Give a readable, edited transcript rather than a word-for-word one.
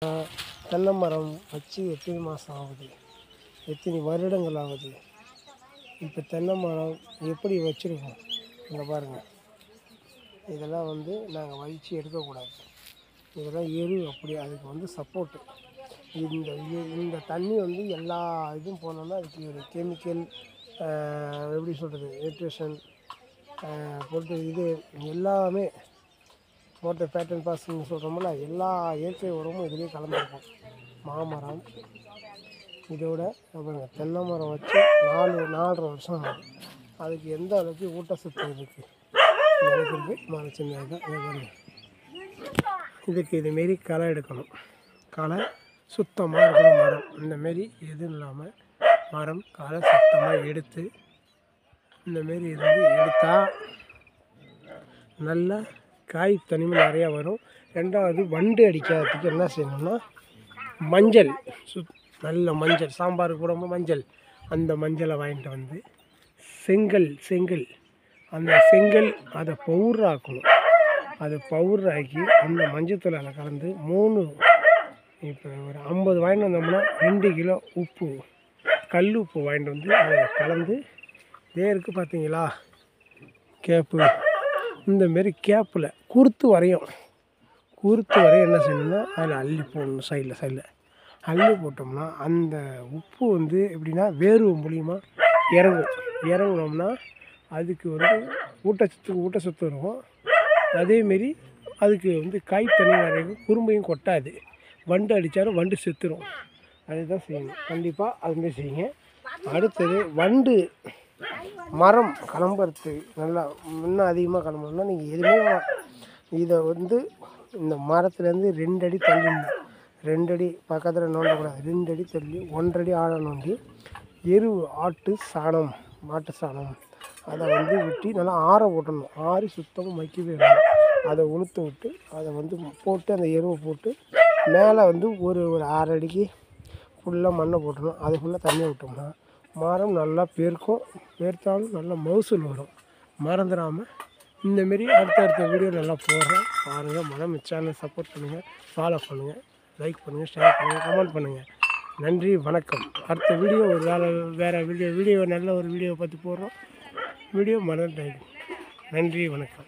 தென்னை மரம் வச்சு எத்தனை மாதம் ஆகுது, எத்தனை வருடங்கள் ஆகுது. இப்போ தென்னை மரம் எப்படி வச்சுருக்கோம் இங்கே பாருங்கள். இதெல்லாம் நாங்கள் வலித்து எடுக்கக்கூடாது. இதெல்லாம் அப்படி அதுக்கு சப்போர்ட்டு. இந்த தண்ணி எல்லா இதுவும் போனோம்னா அதுக்கு ஒரு கெமிக்கல் எப்படி சொல்கிறது, நியூட்ரிஷன் போட்டு இது எல்லாமே போட்ட பேட்டன் பாஸ்ன்னு சொல்கிறோம்ல, எல்லா இயற்கை உரமும் இதுலேயே கலந்துருக்கும். மாமரம் இதோட பாருங்க, தென்னை மரம் வச்சு 4.5 வருஷம் ஆகுது. அதுக்கு எந்த அளவுக்கு ஊட்டச்சத்து இருக்குது மரம் சின்னது தான். பாருங்க, இதுக்கு இதுமாரி களை எடுக்கணும். களை சுத்தமாக இருக்கணும். மரம் இந்தமாரி எதுவும் இல்லாமல் மரம் களை சுத்தமாக எடுத்து இந்தமாரி எடுத்தால் நல்லா காய் தனிமை நிறையா வரும். ரெண்டாவது வண்டு அடிக்காததுக்கு என்ன செய்யணும்னா மஞ்சள், நல்ல மஞ்சள், சாம்பாருக்கு போடும்போது மஞ்சள், அந்த மஞ்சளை வாங்கிட்டு செங்கல் அந்த செங்கல் அதை பவுடராக்கணும். அதை பவுடராக்கி அந்த மஞ்சத்தூளை கலந்து 3 இப்போ ஒரு 50 வாங்கிட்டு வந்தோம்னா 2 கிலோ உப்பு, கல் உப்பு வாங்கிட்டு அதை கலந்து வேருக்கு பார்த்தீங்களா கேப்பு, இந்தமாரி கேப்பில் குறுத்து வரையும் என்ன செய்யணும்னா அதில் அள்ளி போடணும். சைடில் அள்ளி போட்டோம்னா அந்த உப்பு எப்படின்னா வேர்வை மூலிமா இறங்கினோம்னா அதுக்கு ஊட்டச்சத்து இருக்கும். அதேமாரி அதுக்கு காய் தண்ணி வரைக்கும் குறும்பையும் கொட்டாது. வண்டு அடித்தாலும் வண்டு செத்துரும். அதுதான் செய்யணும். கண்டிப்பாக அதுமாரி செய்யுங்க. அடுத்தது வண்டு மரம் கிளம்புறதுக்கு நல்லா இன்னும் அதிகமாக கிளம்பணும்னா நீங்கள் எதுவுமே இதை இந்த மரத்துலேருந்து 2 அடி தள்ளிடணும். 2 அடி பக்கத்தில் நோண்டக்கூடாது. 2 அடி தள்ளி 1.5 அடி ஆழம் நோண்டி ஆட்டு சாணம் அதை வெட்டி நல்லா ஆற ஓட்டணும். ஆறி சுத்தமாக மக்கி போயிடணும். அதை உளுத்து விட்டு அதை போட்டு அந்த எருவை போட்டு மேலே ஒரு 6 அடிக்கு ஃபுல்லாக மண்ணை போட்டுடணும். அது ஃபுல்லாக தண்ணியை விட்டோம்னா மரம் நல்லா பேர்த்தாலும் நல்லா மகசூல் வரும். மறந்துடாமல் இந்தமாரி அடுத்த வீடியோ நல்லா போடுறேன் பாருங்கள். மரம் சேனல் சப்போர்ட் பண்ணுங்கள், ஃபாலோ பண்ணுங்கள், லைக் பண்ணுங்கள், ஷேர் பண்ணுங்கள், கமெண்ட் பண்ணுங்கள். நன்றி, வணக்கம். அடுத்த வீடியோ வேறு வீடியோ நல்ல ஒரு வீடியோவை பார்த்து போடுறோம். வீடியோ மறந்துட்டேன். நன்றி, வணக்கம்.